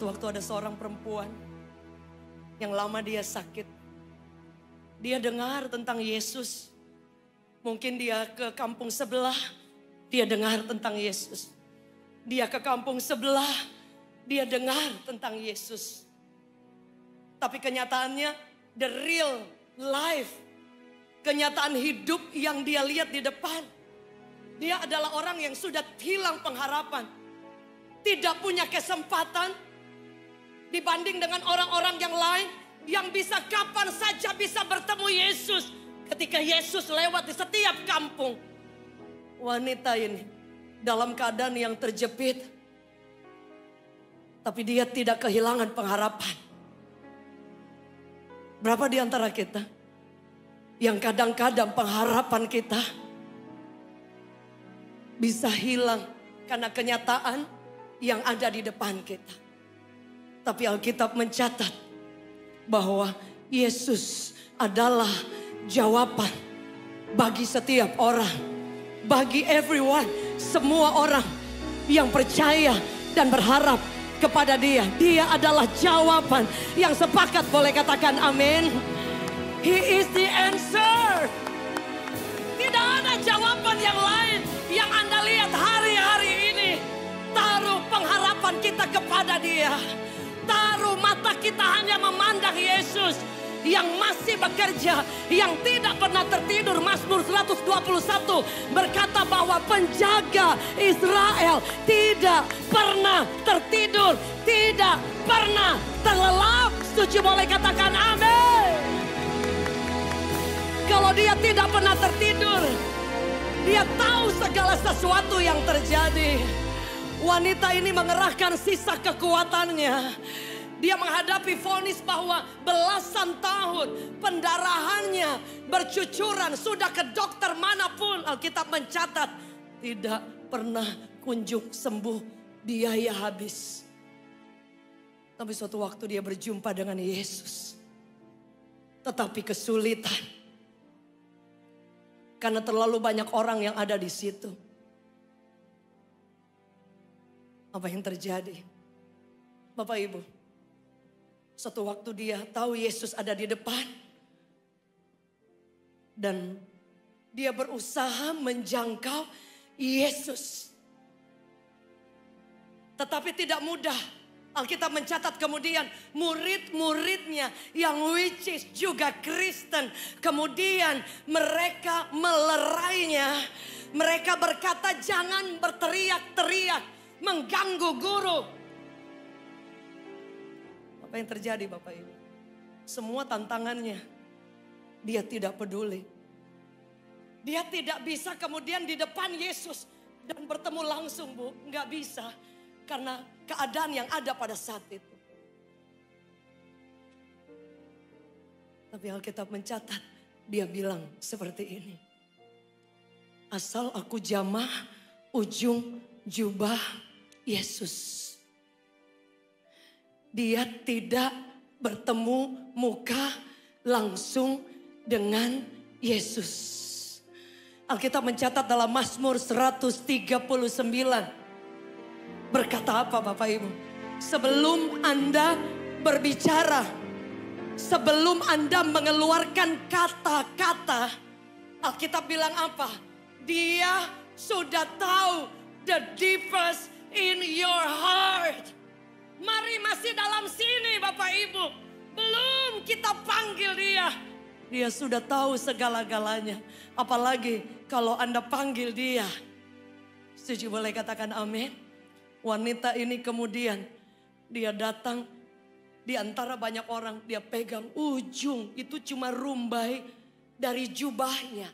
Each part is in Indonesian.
Suatu waktu ada seorang perempuan yang lama dia sakit. Dia dengar tentang Yesus. Mungkin dia ke kampung sebelah, dia dengar tentang Yesus. Dia ke kampung sebelah, dia dengar tentang Yesus. Tapi kenyataannya, the real life, kenyataan hidup yang dia lihat di depan, dia adalah orang yang sudah hilang pengharapan. Tidak punya kesempatan dibanding dengan orang-orang yang lain yang bisa kapan saja bisa bertemu Yesus. Ketika Yesus lewat di setiap kampung. Wanita ini dalam keadaan yang terjepit, tapi dia tidak kehilangan pengharapan. Berapa di antara kita yang kadang-kadang pengharapan kita bisa hilang karena kenyataan yang ada di depan kita. Tapi Alkitab mencatat bahwa Yesus adalah jawaban bagi setiap orang, bagi everyone, semua orang yang percaya dan berharap kepada Dia. Dia adalah jawaban yang sepakat boleh katakan amin. He is the answer. Tidak ada jawaban yang lain yang Anda lihat hari-hari ini. Taruh pengharapan kita kepada Dia. Taruh mata kita hanya memandang Yesus yang masih bekerja, yang tidak pernah tertidur. Mazmur 121 berkata bahwa penjaga Israel tidak pernah tertidur, tidak pernah terlelap. Setuju boleh katakan amin. Kalau dia tidak pernah tertidur, dia tahu segala sesuatu yang terjadi. Wanita ini mengerahkan sisa kekuatannya. Dia menghadapi vonis bahwa belasan tahun pendarahannya bercucuran. Sudah ke dokter manapun, Alkitab mencatat tidak pernah kunjung sembuh, biaya habis. Tapi suatu waktu dia berjumpa dengan Yesus. Tetapi kesulitan. Karena terlalu banyak orang yang ada di situ. Apa yang terjadi? Bapak Ibu, suatu waktu dia tahu Yesus ada di depan. Dan dia berusaha menjangkau Yesus. Tetapi tidak mudah. Alkitab mencatat kemudian murid-muridnya yang which is juga Kristen. Kemudian mereka melerainya. Mereka berkata jangan berteriak-teriak mengganggu guru. Apa yang terjadi Bapak Ibu? Semua tantangannya dia tidak peduli. Dia tidak bisa kemudian di depan Yesus dan bertemu langsung, Bu. Nggak bisa. Karena keadaan yang ada pada saat itu. Tapi Alkitab mencatat, dia bilang seperti ini. Asal aku jamah ujung jubah Yesus. Dia tidak bertemu muka langsung dengan Yesus. Alkitab mencatat dalam Mazmur 139. Berkata apa Bapak Ibu? Sebelum Anda berbicara, sebelum Anda mengeluarkan kata-kata, Alkitab bilang apa? Dia sudah tahu the deepest in your heart. Mari masih dalam sini Bapak Ibu. Belum kita panggil dia. Dia sudah tahu segala-galanya. Apalagi kalau Anda panggil dia. Setuju boleh katakan amin. Wanita ini kemudian dia datang di antara banyak orang. Dia pegang ujung, itu cuma rumbai dari jubahnya.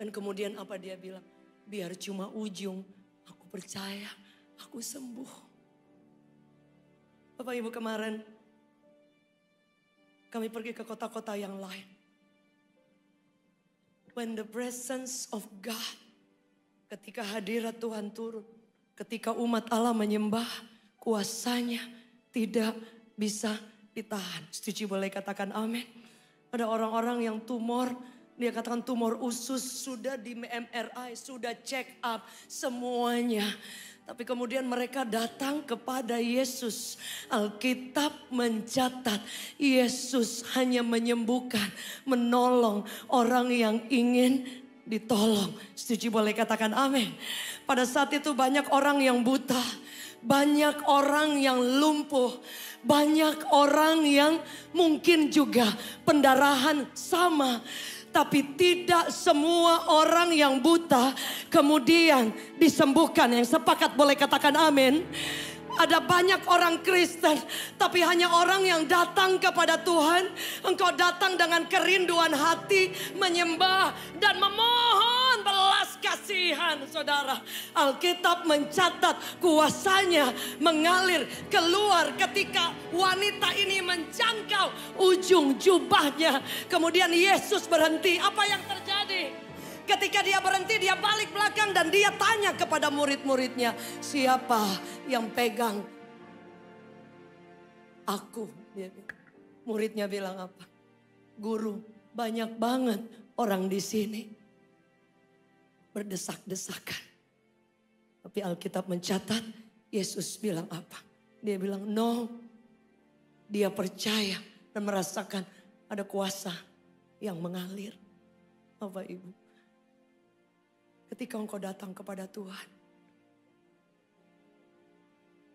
Dan kemudian apa dia bilang? Biar cuma ujung, aku percaya aku sembuh. Bapak Ibu, kemarin kami pergi ke kota-kota yang lain. When the presence of God, ketika hadirat Tuhan turun, ketika umat Allah menyembah, kuasanya tidak bisa ditahan. Setuju boleh katakan amin. Ada orang-orang yang tumor, dia katakan tumor usus sudah di MRI, sudah check up semuanya. Tapi kemudian mereka datang kepada Yesus. Alkitab mencatat Yesus hanya menyembuhkan, menolong orang yang ingin ditolong. Setuju boleh katakan amin. Pada saat itu banyak orang yang buta, banyak orang yang lumpuh, banyak orang yang mungkin juga pendarahan sama. Tapi tidak semua orang yang buta kemudian disembuhkan. Yang sepakat boleh katakan amin. Ada banyak orang Kristen, tapi hanya orang yang datang kepada Tuhan. Engkau datang dengan kerinduan hati, menyembah dan memohon belas kasihan. Saudara, Alkitab mencatat kuasanya mengalir keluar ketika wanita ini menjangkau ujung jubahnya. Kemudian Yesus berhenti. Apa yang terjadi? Ketika dia berhenti, dia balik belakang dan dia tanya kepada murid-muridnya, siapa yang pegang aku? Muridnya bilang apa? Guru, banyak banget orang di sini berdesak-desakan. Tapi Alkitab mencatat, Yesus bilang apa? Dia bilang no. Dia percaya dan merasakan ada kuasa yang mengalir. Bapak Ibu, ketika engkau datang kepada Tuhan,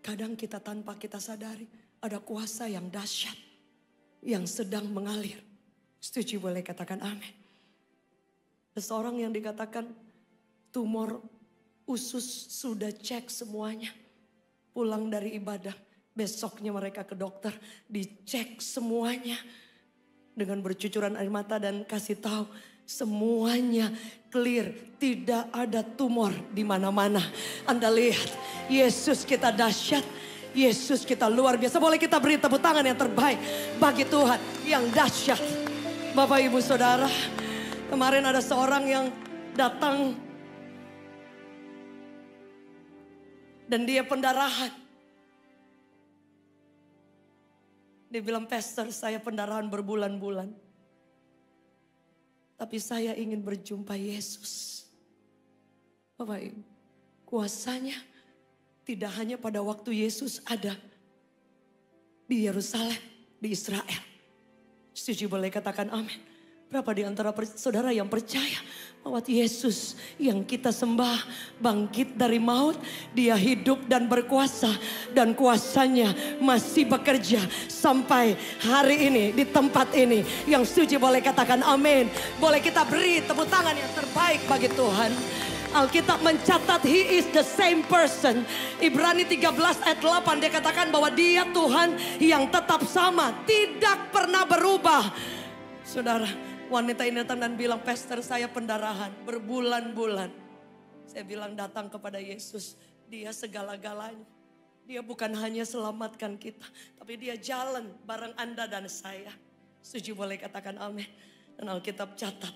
kadang kita tanpa kita sadari ada kuasa yang dahsyat yang sedang mengalir. Setuju boleh katakan amin. Seseorang yang dikatakan tumor usus sudah cek semuanya. Pulang dari ibadah, besoknya mereka ke dokter, dicek semuanya. Dengan bercucuran air mata dan kasih tahu, semuanya clear, tidak ada tumor di mana-mana. Anda lihat, Yesus kita dahsyat, Yesus kita luar biasa. Boleh kita beri tepuk tangan yang terbaik bagi Tuhan yang dahsyat. Bapak Ibu Saudara, kemarin ada seorang yang datang dan dia pendarahan. Dia bilang, pastor, saya pendarahan berbulan-bulan. Tapi saya ingin berjumpa Yesus. Bapak Ibu, kuasanya tidak hanya pada waktu Yesus ada di Yerusalem, di Israel. Setuju boleh katakan amin. Berapa di antara saudara yang percaya bahwa Yesus yang kita sembah bangkit dari maut, dia hidup dan berkuasa, dan kuasanya masih bekerja sampai hari ini di tempat ini. Yang setuju boleh katakan amin. Boleh kita beri tepuk tangan yang terbaik bagi Tuhan. Alkitab mencatat He is the same person. Ibrani 13 ayat 8 dia katakan bahwa dia Tuhan yang tetap sama, tidak pernah berubah. Saudara, wanita ini datang dan bilang, pastor saya pendarahan berbulan-bulan. Saya bilang datang kepada Yesus. Dia segala-galanya. Dia bukan hanya selamatkan kita, tapi dia jalan bareng Anda dan saya. Setuju boleh katakan amin. Dan Alkitab catat,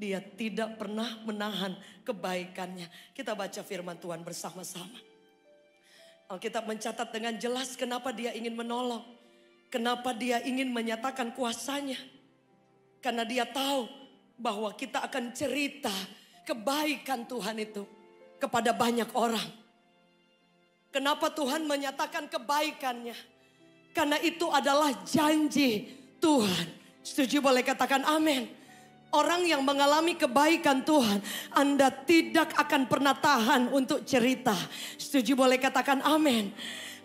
dia tidak pernah menahan kebaikannya. Kita baca firman Tuhan bersama-sama. Alkitab mencatat dengan jelas kenapa dia ingin menolong. Kenapa dia ingin menyatakan kuasanya. Karena dia tahu bahwa kita akan cerita kebaikan Tuhan itu kepada banyak orang. Kenapa Tuhan menyatakan kebaikannya? Karena itu adalah janji Tuhan. Setuju boleh katakan amin. Orang yang mengalami kebaikan Tuhan, Anda tidak akan pernah tahan untuk cerita. Setuju boleh katakan amin.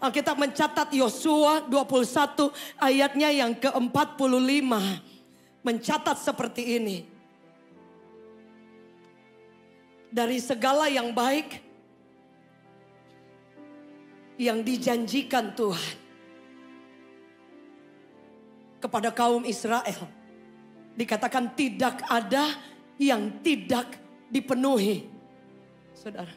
Alkitab mencatat Yosua 21 ayatnya yang ke-45. Mencatat seperti ini. Dari segala yang baik yang dijanjikan Tuhan kepada kaum Israel, dikatakan tidak ada yang tidak dipenuhi. Saudara,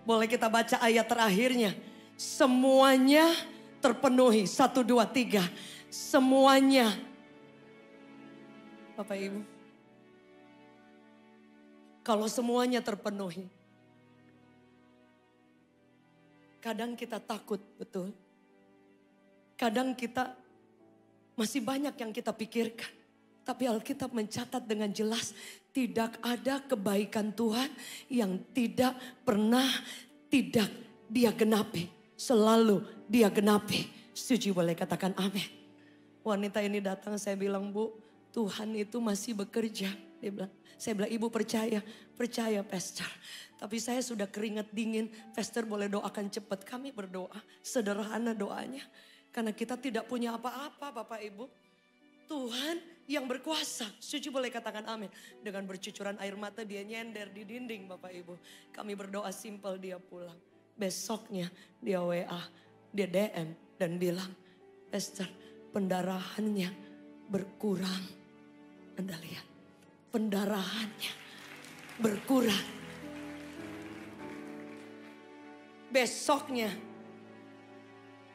boleh kita baca ayat terakhirnya. Semuanya terpenuhi. 1, 2, 3. Semuanya. Bapak Ibu, kalau semuanya terpenuhi, kadang kita takut, betul. Kadang kita masih banyak yang kita pikirkan. Tapi Alkitab mencatat dengan jelas, tidak ada kebaikan Tuhan yang tidak pernah tidak dia genapi. Selalu dia genapi. Setuju, boleh katakan amin. Wanita ini datang, saya bilang, Bu, Tuhan itu masih bekerja. Dia bilang, saya bilang, Ibu percaya Pastor. Tapi saya sudah keringat dingin, Pastor boleh doakan cepat. Kami berdoa, sederhana doanya. Karena kita tidak punya apa-apa Bapak Ibu. Tuhan yang berkuasa. Setuju, boleh katakan amin. Dengan bercucuran air mata dia nyender di dinding Bapak Ibu. Kami berdoa simpel, dia pulang. Besoknya dia WA, dia DM dan bilang, Pastor, pendarahannya berkurang. Anda lihat, pendarahannya berkurang. Besoknya,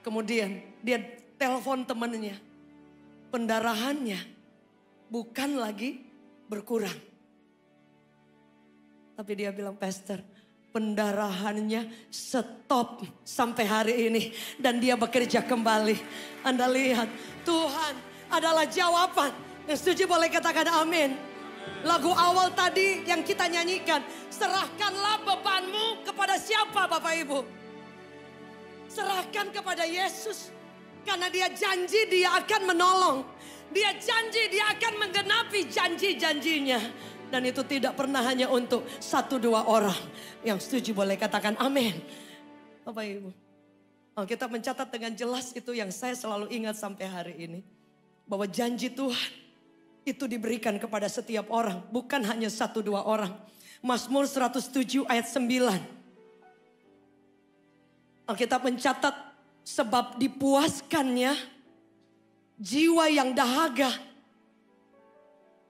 kemudian dia telepon temannya. Pendarahannya bukan lagi berkurang. Tapi dia bilang, Pastor, pendarahannya stop sampai hari ini. Dan dia bekerja kembali. Anda lihat, Tuhan adalah jawaban. Yang setuju boleh katakan amin. Lagu awal tadi yang kita nyanyikan, serahkanlah bebanmu kepada siapa Bapak Ibu? Serahkan kepada Yesus. Karena dia janji dia akan menolong. Dia janji dia akan menggenapi janji-janjinya. Dan itu tidak pernah hanya untuk 1-2 orang. Yang setuju boleh katakan amin. Bapak Ibu, kita mencatat dengan jelas itu yang saya selalu ingat sampai hari ini. Bahwa janji Tuhan itu diberikan kepada setiap orang. Bukan hanya 1-2 orang. Mazmur 107 ayat 9. Alkitab mencatat, sebab dipuaskannya jiwa yang dahaga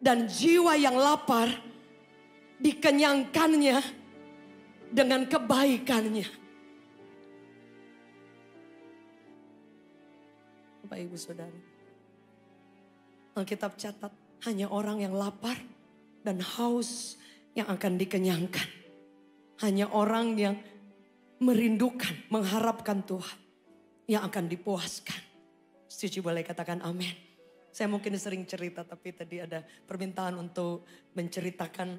dan jiwa yang lapar, dikenyangkannya dengan kebaikannya. Bapak Ibu Saudara, Alkitab catat hanya orang yang lapar dan haus yang akan dikenyangkan. Hanya orang yang merindukan, mengharapkan Tuhan yang akan dipuaskan. Setuju boleh katakan amin. Saya mungkin sering cerita, tapi tadi ada permintaan untuk menceritakan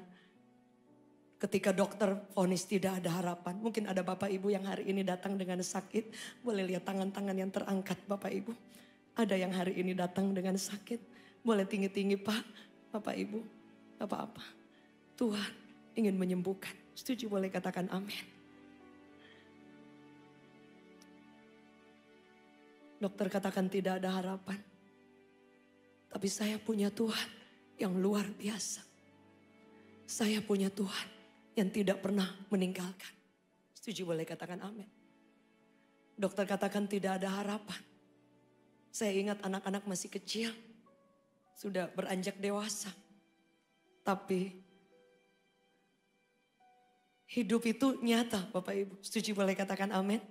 ketika dokter vonis tidak ada harapan. Mungkin ada Bapak Ibu yang hari ini datang dengan sakit. Boleh lihat tangan-tangan yang terangkat Bapak Ibu. Ada yang hari ini datang dengan sakit. Boleh tinggi-tinggi Pak, Bapak Ibu. Apa-apa. Tuhan ingin menyembuhkan. Setuju boleh katakan amin. Dokter katakan tidak ada harapan. Tapi saya punya Tuhan yang luar biasa. Saya punya Tuhan yang tidak pernah meninggalkan. Setuju boleh katakan amin. Dokter katakan tidak ada harapan. Saya ingat anak-anak masih kecil. Sudah beranjak dewasa. Tapi hidup itu nyata Bapak Ibu. Setuju boleh katakan amin.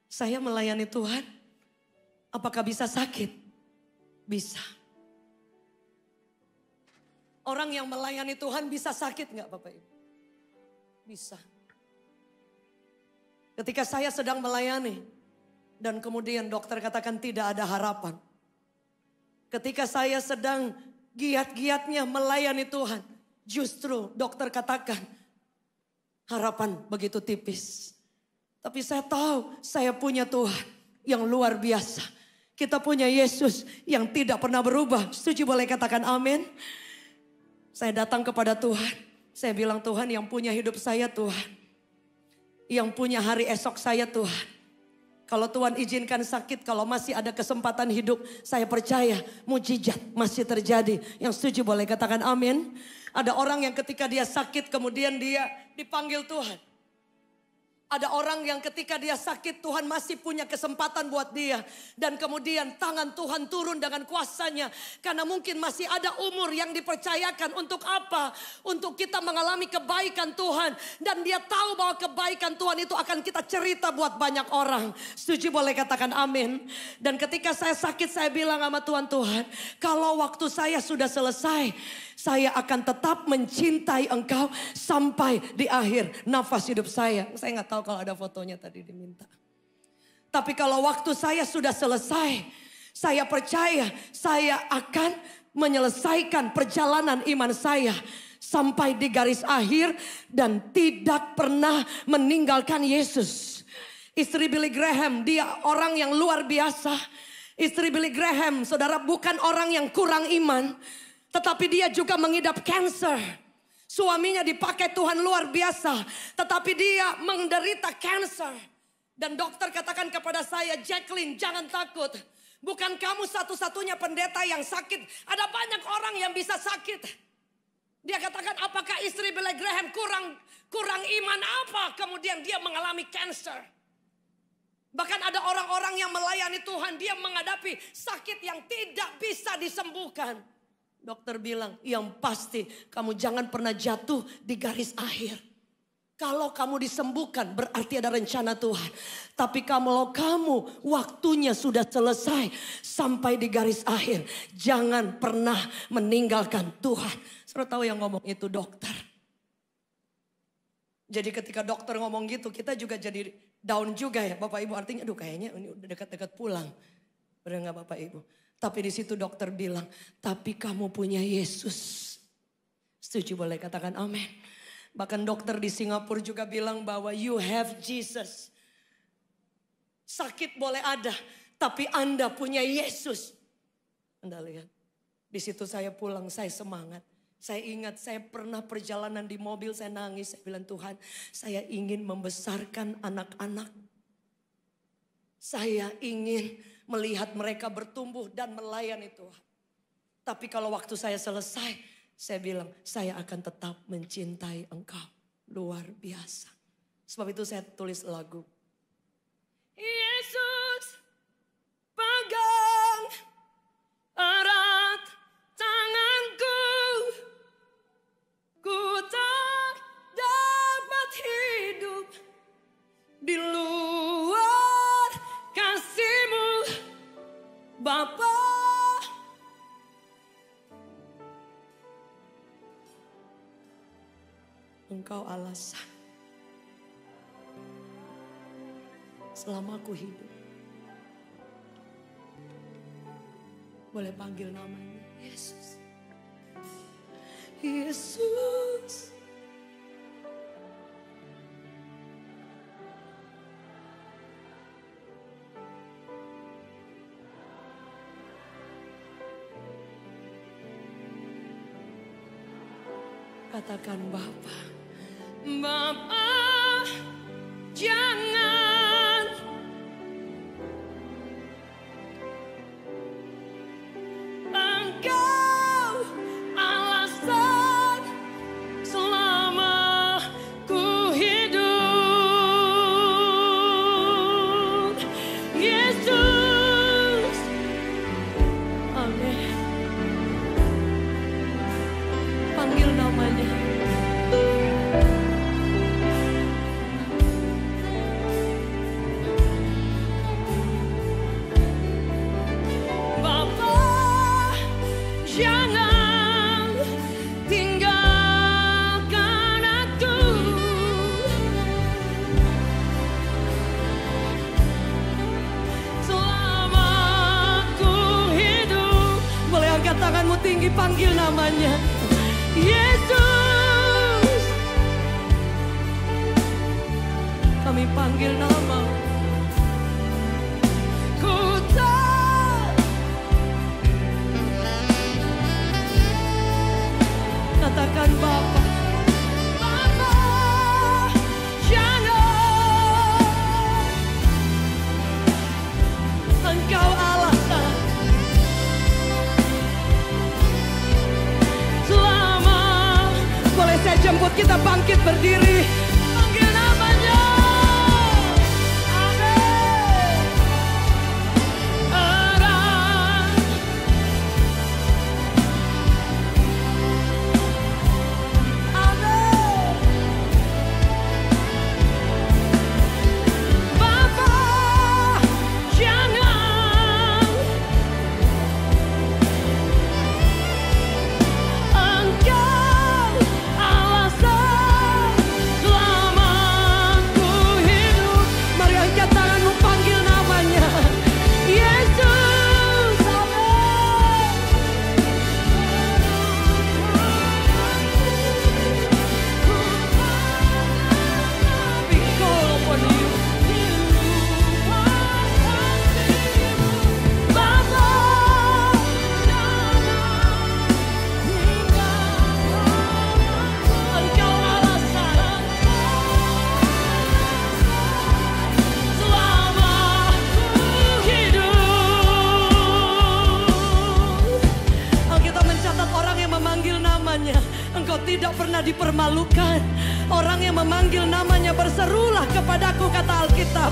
Saya melayani Tuhan. Apakah bisa sakit? Bisa. Orang yang melayani Tuhan bisa sakit nggak Bapak Ibu? Bisa. Ketika saya sedang melayani dan kemudian dokter katakan tidak ada harapan. Ketika saya sedang giat-giatnya melayani Tuhan, justru dokter katakan harapan begitu tipis. Tapi saya tahu saya punya Tuhan yang luar biasa. Kita punya Yesus yang tidak pernah berubah. Setuju boleh katakan amin. Saya datang kepada Tuhan. Saya bilang, Tuhan yang punya hidup saya Tuhan. Yang punya hari esok saya Tuhan. Kalau Tuhan izinkan sakit, kalau masih ada kesempatan hidup, saya percaya mujizat masih terjadi. Yang setuju boleh katakan amin. Ada orang yang ketika dia sakit kemudian dia dipanggil Tuhan. Ada orang yang ketika dia sakit Tuhan masih punya kesempatan buat dia. Dan kemudian tangan Tuhan turun dengan kuasanya. Karena mungkin masih ada umur yang dipercayakan untuk apa? Untuk kita mengalami kebaikan Tuhan. Dan dia tahu bahwa kebaikan Tuhan itu akan kita cerita buat banyak orang. Setuju boleh katakan amin. Dan ketika saya sakit saya bilang sama Tuhan, Tuhan kalau waktu saya sudah selesai, saya akan tetap mencintai Engkau sampai di akhir nafas hidup saya. Saya nggak tahu kalau ada fotonya tadi diminta. Tapi kalau waktu saya sudah selesai, saya percaya saya akan menyelesaikan perjalanan iman saya sampai di garis akhir dan tidak pernah meninggalkan Yesus. Istri Billy Graham, dia orang yang luar biasa. Istri Billy Graham, saudara, bukan orang yang kurang iman, tetapi dia juga mengidap cancer. Suaminya dipakai Tuhan luar biasa, tetapi dia menderita cancer. Dan dokter katakan kepada saya, Jacqueline, jangan takut. Bukan kamu satu-satunya pendeta yang sakit. Ada banyak orang yang bisa sakit. Dia katakan, apakah istri Billy Graham kurang iman apa? Kemudian dia mengalami cancer. Bahkan ada orang-orang yang melayani Tuhan, dia menghadapi sakit yang tidak bisa disembuhkan. Dokter bilang, yang pasti kamu jangan pernah jatuh di garis akhir. Kalau kamu disembuhkan berarti ada rencana Tuhan. Tapi kalau kamu waktunya sudah selesai sampai di garis akhir, jangan pernah meninggalkan Tuhan. Saudara tahu yang ngomong itu dokter. Jadi ketika dokter ngomong gitu, kita juga jadi down juga ya Bapak Ibu. Artinya aduh kayaknya ini udah dekat-dekat pulang. Benar gak Bapak Ibu? Tapi di situ dokter bilang, tapi kamu punya Yesus. Setuju, boleh katakan amin. Bahkan dokter di Singapura juga bilang bahwa you have Jesus. Sakit boleh ada, tapi Anda punya Yesus. Anda lihat, di situ saya pulang, saya semangat. Saya ingat saya pernah perjalanan di mobil, saya nangis. Saya bilang, Tuhan, saya ingin membesarkan anak-anak. Saya ingin melihat mereka bertumbuh dan melayani Tuhan. Tapi kalau waktu saya selesai, saya bilang, saya akan tetap mencintai engkau. Luar biasa. Sebab itu saya tulis lagu. Yesus, pegang erat tanganku. Ku tak dapat hidup di luar kasih-Mu, Bapa. Engkau alasan selama aku hidup. Boleh panggil namanya Yesus. Yesus. Katakan Bapa. Bapa, jangan Engkau alasan selama ku hidup. Yesus, amin. Panggil namanya. Jangan tinggalkan aku. Selama ku hidup. Boleh angkat tanganmu tinggi, panggil namanya. Yesus. Kami panggil nama. Katakan Bapa. Bapa, jangan Engkau alasan selama. Boleh saya jemput kita bangkit berdiri. Panggil namanya. Amin. Erat. Engkau alasan pernah dipermalukan. Orang yang memanggil namanya berserulah kepadaku, kata Alkitab.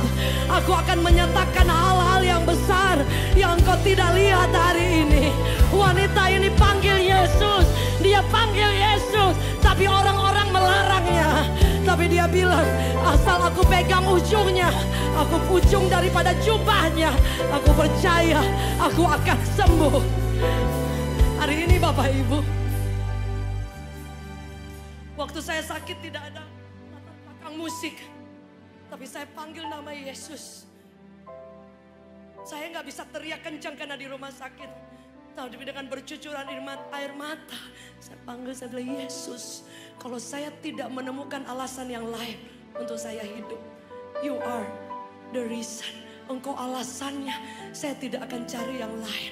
Aku akan menyatakan hal-hal yang besar yang engkau tidak lihat hari ini. Wanita ini panggil Yesus. Dia panggil Yesus, tapi orang-orang melarangnya. Tapi dia bilang, asal aku pegang ujungnya, aku pucung daripada jubahnya, aku percaya aku akan sembuh. Hari ini Bapak Ibu, waktu saya sakit tidak ada latar belakang musik, tapi saya panggil nama Yesus. Saya nggak bisa teriak kencang karena di rumah sakit. Tapi dengan bercucuran air mata, saya panggil, saya bilang, Yesus, kalau saya tidak menemukan alasan yang lain untuk saya hidup, You are the reason. Engkau alasannya, saya tidak akan cari yang lain.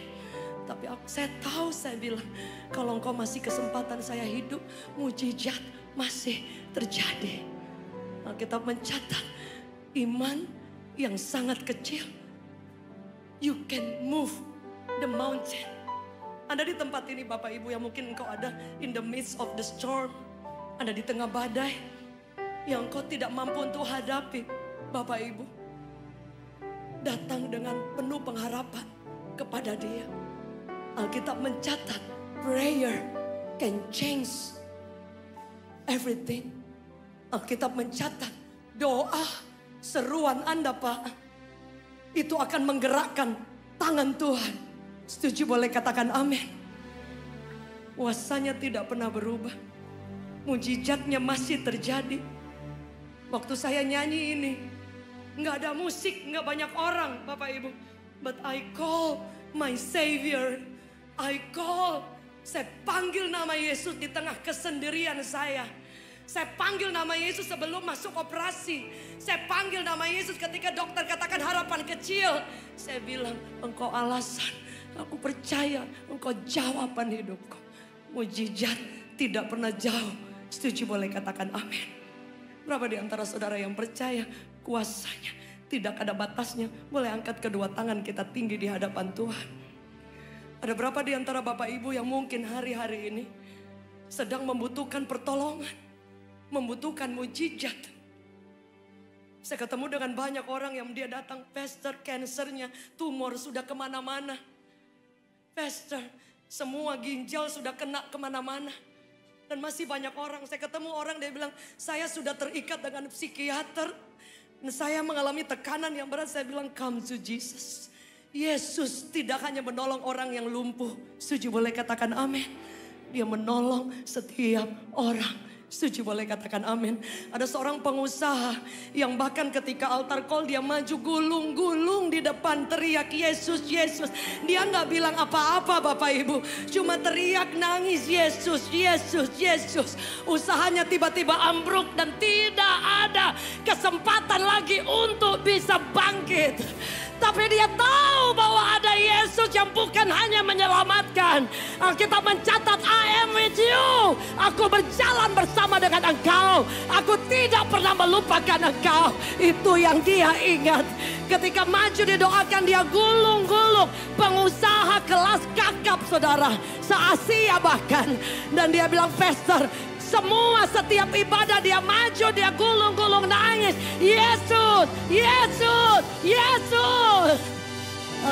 Tapi saya tahu, saya bilang, kalau engkau masih kesempatan saya hidup, mujizat masih terjadi. Alkitab mencatat, iman yang sangat kecil, you can move the mountain. Anda di tempat ini Bapak Ibu yang mungkin engkau ada in the midst of the storm. Anda di tengah badai yang engkau tidak mampu untuk hadapi. Bapak Ibu, datang dengan penuh pengharapan kepada Dia. Alkitab mencatat, prayer can change everything. Alkitab mencatat, doa seruan Anda Pak, itu akan menggerakkan tangan Tuhan. Setuju boleh katakan amin. Kuasanya tidak pernah berubah. Mujizatnya masih terjadi. Waktu saya nyanyi ini, nggak ada musik, nggak banyak orang Bapak Ibu. But I call my Savior. I call. Saya panggil nama Yesus di tengah kesendirian saya. Saya panggil nama Yesus sebelum masuk operasi. Saya panggil nama Yesus ketika dokter katakan harapan kecil. Saya bilang, engkau alasan. Aku percaya engkau jawaban hidupku. Mujizat tidak pernah jauh. Setuju boleh katakan amin. Berapa di antara saudara yang percaya kuasanya tidak ada batasnya? Boleh angkat kedua tangan kita tinggi di hadapan Tuhan. Ada berapa di antara Bapak Ibu yang mungkin hari-hari ini sedang membutuhkan pertolongan, membutuhkan mujizat? Saya ketemu dengan banyak orang yang dia datang, Pastor, kansernya, tumor sudah kemana-mana. Pastor, semua ginjal sudah kena kemana-mana. Dan masih banyak orang, saya ketemu orang dia bilang, saya sudah terikat dengan psikiater. Dan saya mengalami tekanan yang berat, saya bilang, come to Jesus. Yesus tidak hanya menolong orang yang lumpuh. Setuju boleh katakan amin. Dia menolong setiap orang. Setuju boleh katakan amin. Ada seorang pengusaha yang bahkan ketika altar call dia maju gulung-gulung di depan teriak Yesus, Yesus. Dia nggak bilang apa-apa Bapak Ibu. Cuma teriak nangis Yesus, Yesus, Yesus. Usahanya tiba-tiba ambruk dan tidak ada kesempatan lagi untuk bisa bangkit. Tapi dia tahu bahwa ada Yesus yang bukan hanya menyelamatkan. Alkitab mencatat, I am with you. Aku berjalan bersama dengan engkau. Aku tidak pernah melupakan engkau. Itu yang dia ingat. Ketika maju didoakan dia gulung-gulung. Pengusaha kelas kakap saudara. Se-Asia bahkan. Dan dia bilang, Pastor, semua setiap ibadah dia maju, dia gulung-gulung nangis. Yesus, Yesus, Yesus.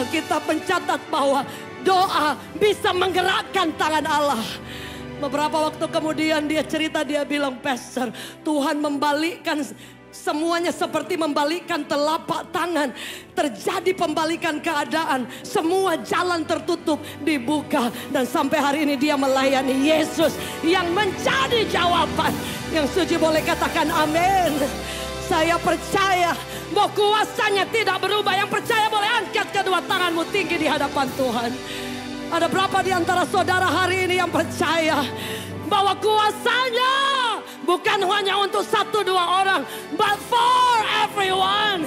Kita mencatat bahwa doa bisa menggerakkan tangan Allah. Beberapa waktu kemudian dia cerita, dia bilang, Pastor, Tuhan membalikkan semuanya seperti membalikkan telapak tangan. Terjadi pembalikan keadaan. Semua jalan tertutup dibuka. Dan sampai hari ini dia melayani Yesus yang menjadi jawaban. Yang setuju boleh katakan amin. Saya percaya bahwa kuasanya tidak berubah. Yang percaya boleh angkat kedua tanganmu tinggi di hadapan Tuhan. Ada berapa di antara saudara hari ini yang percaya bahwa kuasanya bukan hanya untuk satu dua orang, but for everyone.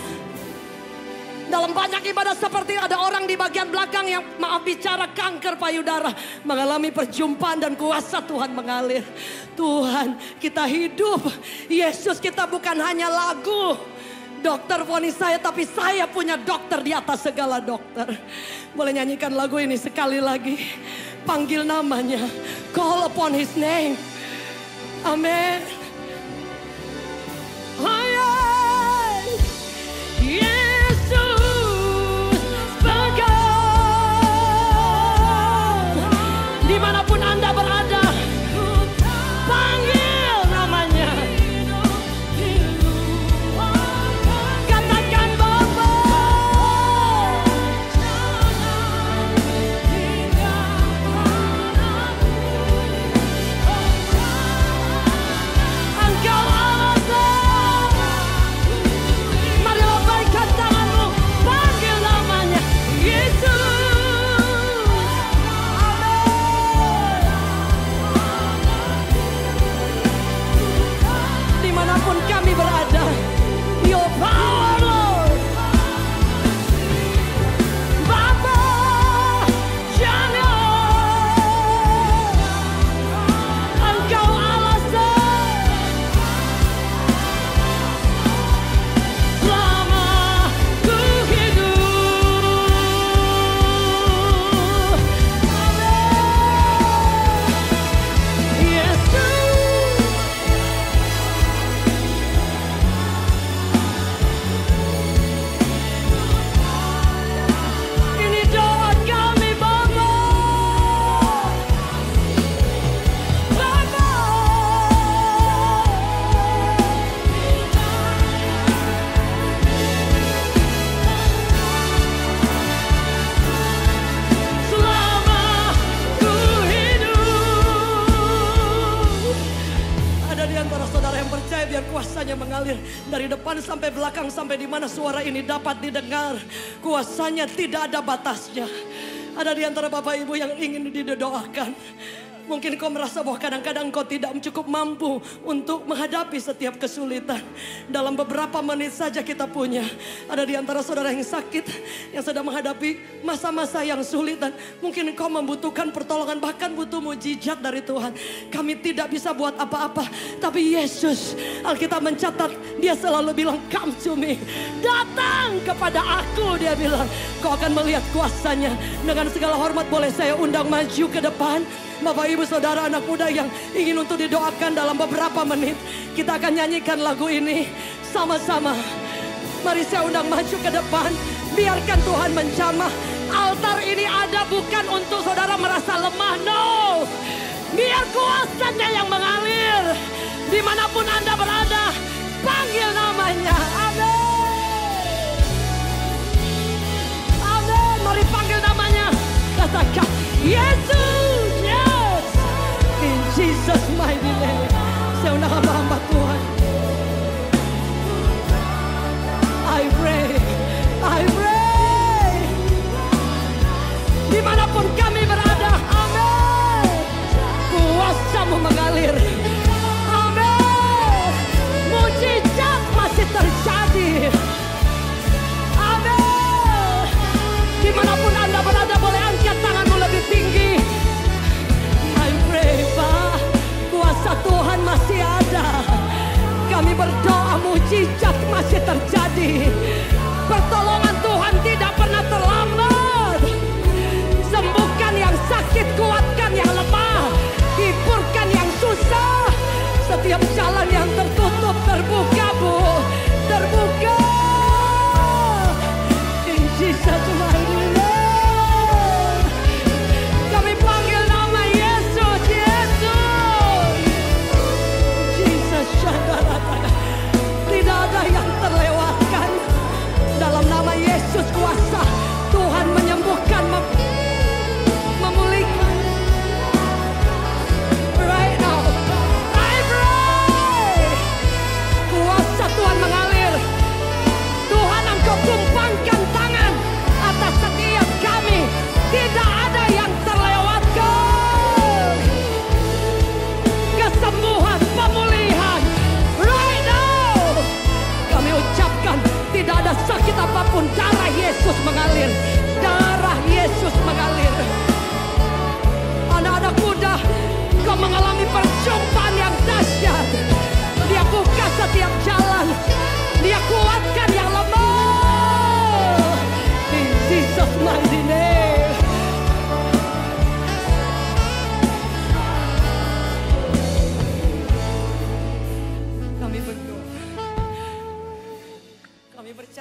Dalam banyak ibadah seperti ada orang di bagian belakang yang maaf bicara kanker payudara. Mengalami perjumpaan dan kuasa Tuhan mengalir. Tuhan, kita hidup. Yesus, kita bukan hanya lagu. Dokter vonis saya, tapi saya punya dokter di atas segala dokter. Boleh nyanyikan lagu ini sekali lagi. Panggil namanya. Call upon his name. Amin. Oh yeah. Yesus pegang. Dimanapun Anda berada, panggil namanya. Katakan Bapa. Engkau Allah. Mari lambaikan tanganmu, panggil namanya Yesus. Dimanapun kami berada, Your power Lord. Bapa, jangan. Engkau alasan selama ku hidup. Yesus. Ini doa kami Bapa. Bapa. Selama ku hidup. Ada di antara saudara yang percaya biar kuasanya mengalir dari depan sampai belakang, sampai di mana suara ini dapat didengar. Kuasanya tidak ada batasnya. Ada di antara Bapak Ibu yang ingin didoakan. Mungkin kau merasa bahwa kadang-kadang kau tidak cukup mampu untuk menghadapi setiap kesulitan. Dalam beberapa menit saja kita punya. Ada di antara saudara yang sakit, yang sedang menghadapi masa-masa yang sulit. Dan mungkin kau membutuhkan pertolongan, bahkan butuh mujizat dari Tuhan. Kami tidak bisa buat apa-apa. Tapi Yesus, Alkitab mencatat, dia selalu bilang, come to me. Datang kepada aku, dia bilang. Kau akan melihat kuasanya. Dengan segala hormat boleh saya undang maju ke depan. Bapak Ibu Saudara anak muda yang ingin untuk didoakan dalam beberapa menit. Kita akan nyanyikan lagu ini sama-sama. Mari saya undang maju ke depan. Biarkan Tuhan menjamah. Altar ini ada bukan untuk saudara merasa lemah. No. Biar kuasanya yang mengalir. Dimanapun Anda berada, panggil namanya. Amin. Amin. Mari panggil namanya. Katakan Yesus. In Jesus mighty name. Saya undang hamba-hamba Tuhan. I pray. Dimanapun kami berada, amin. Kuasa-Mu mengalir. Amin. Mujizat masih terjadi. Amin. Dimanapun Anda berada, boleh angkat tanganmu lebih tinggi. Pak, kuasa Tuhan masih ada. Kami berdoa mujizat masih terjadi. Pertolongan Tuhan tidak pernah terlambat. Sembuhkan yang sakit, kuatkan yang lemah, hiburkan yang susah. Setiap jalan yang tertutup terbuka, Bu, terbuka. In Jesus mighty name. Kami panggil nama Yesus, Jesus. Tidak ada yang terlewatkan. Dalam nama Yesus kuasa Tuhan menyembuhkan, memulihkan. Right now, I pray. Kuasa Tuhan mengalir. Tuhan, Engkau tumpangkan tangan atas setiap kami. Tidak ada yang terlewatkan. Kesembuhan, pemulihan. Right now, kami ucapkan tidak ada sakit apapun. Darah Yesus mengalir. Darah Yesus mengalir. Anak-anak muda, kau mengalami perjumpaan yang dahsyat. Dia buka setiap jalan. Dia kuatkan yang lemah. In Jesus mighty name.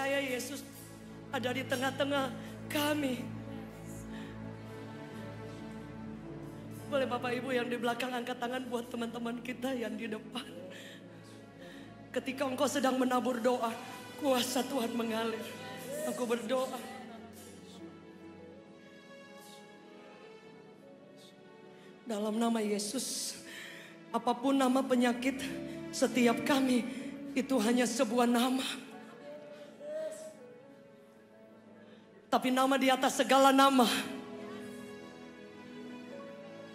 percaya Yesus ada di tengah-tengah kami. Boleh Bapak Ibu yang di belakang angkat tangan buat teman-teman kita yang di depan. Ketika engkau sedang menabur doa, kuasa Tuhan mengalir. Aku berdoa. Dalam nama Yesus, apapun nama penyakit setiap kami, itu hanya sebuah nama. Tapi nama di atas segala nama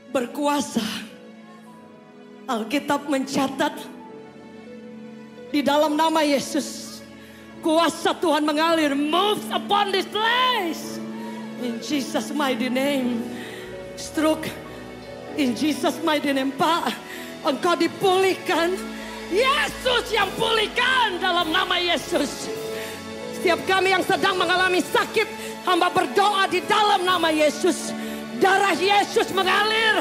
berkuasa. Alkitab mencatat di dalam nama Yesus, kuasa Tuhan mengalir, moves upon this place. In Jesus mighty name. Stroke. In Jesus mighty name. Pak, engkau dipulihkan. Yesus yang pulihkan dalam nama Yesus. Setiap kami yang sedang mengalami sakit, hamba berdoa di dalam nama Yesus. Darah Yesus mengalir,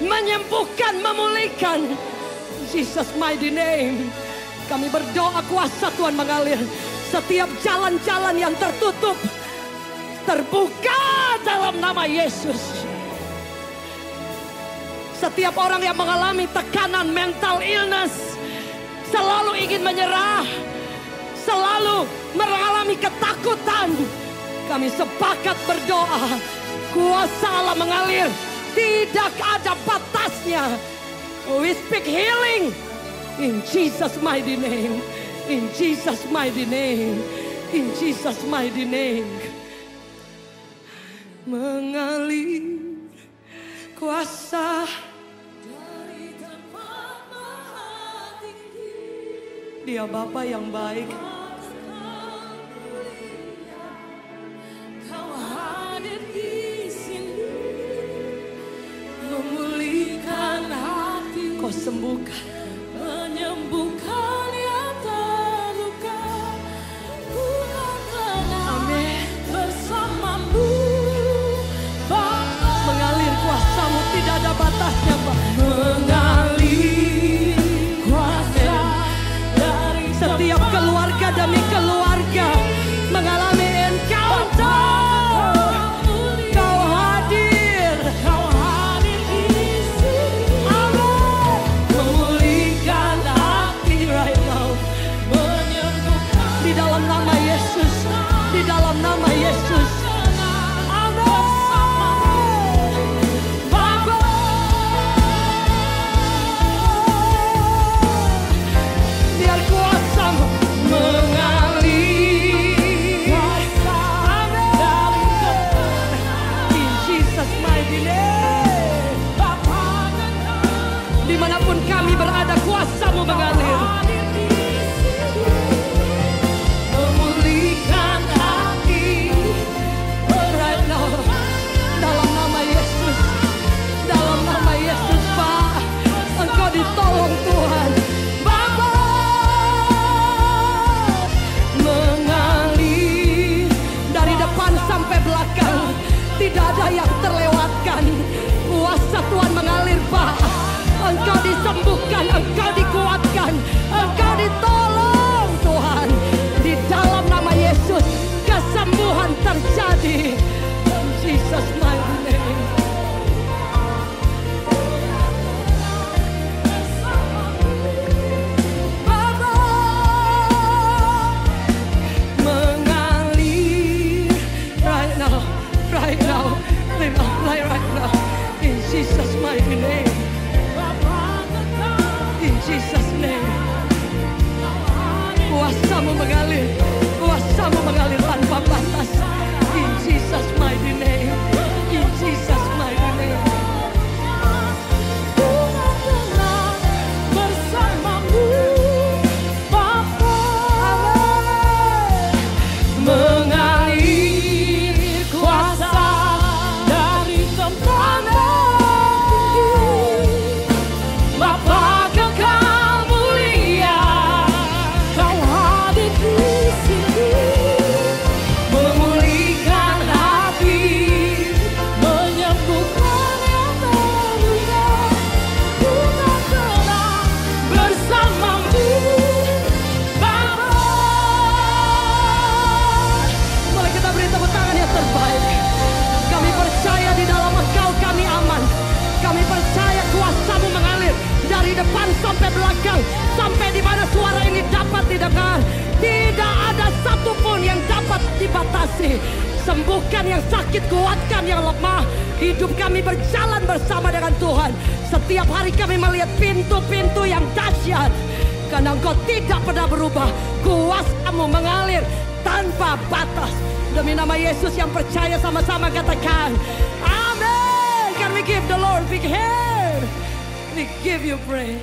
menyembuhkan, memulihkan. Jesus mighty name. Kami berdoa kuasa Tuhan mengalir. Setiap jalan-jalan yang tertutup terbuka dalam nama Yesus. Setiap orang yang mengalami tekanan, mental illness, selalu ingin menyerah, selalu mengalami ketakutan, kami sepakat berdoa. Kuasa Allah mengalir, tidak ada batasnya. We speak healing in Jesus mighty name. In Jesus mighty name. In Jesus mighty name. Mengalir kuasa dari tempat maha tinggi. Dia Bapa yang baik. Kau hadir di sini, memulihkan hati, kau sembuhkan, menyembuhkan yang terluka. Ku akan tenang bersamamu. Mengalir kuasamu, tidak ada batasnya, Pak. Mengalir kuasa dari setiap keluarga batasi. Sembuhkan yang sakit, kuatkan yang lemah. Hidup kami berjalan bersama dengan Tuhan. Setiap hari kami melihat pintu-pintu yang dahsyat. Karena Engkau tidak pernah berubah. Kuasa-Mu mengalir tanpa batas. Demi nama Yesus yang percaya sama-sama katakan amin. Can we give the Lord big hand? We give you praise.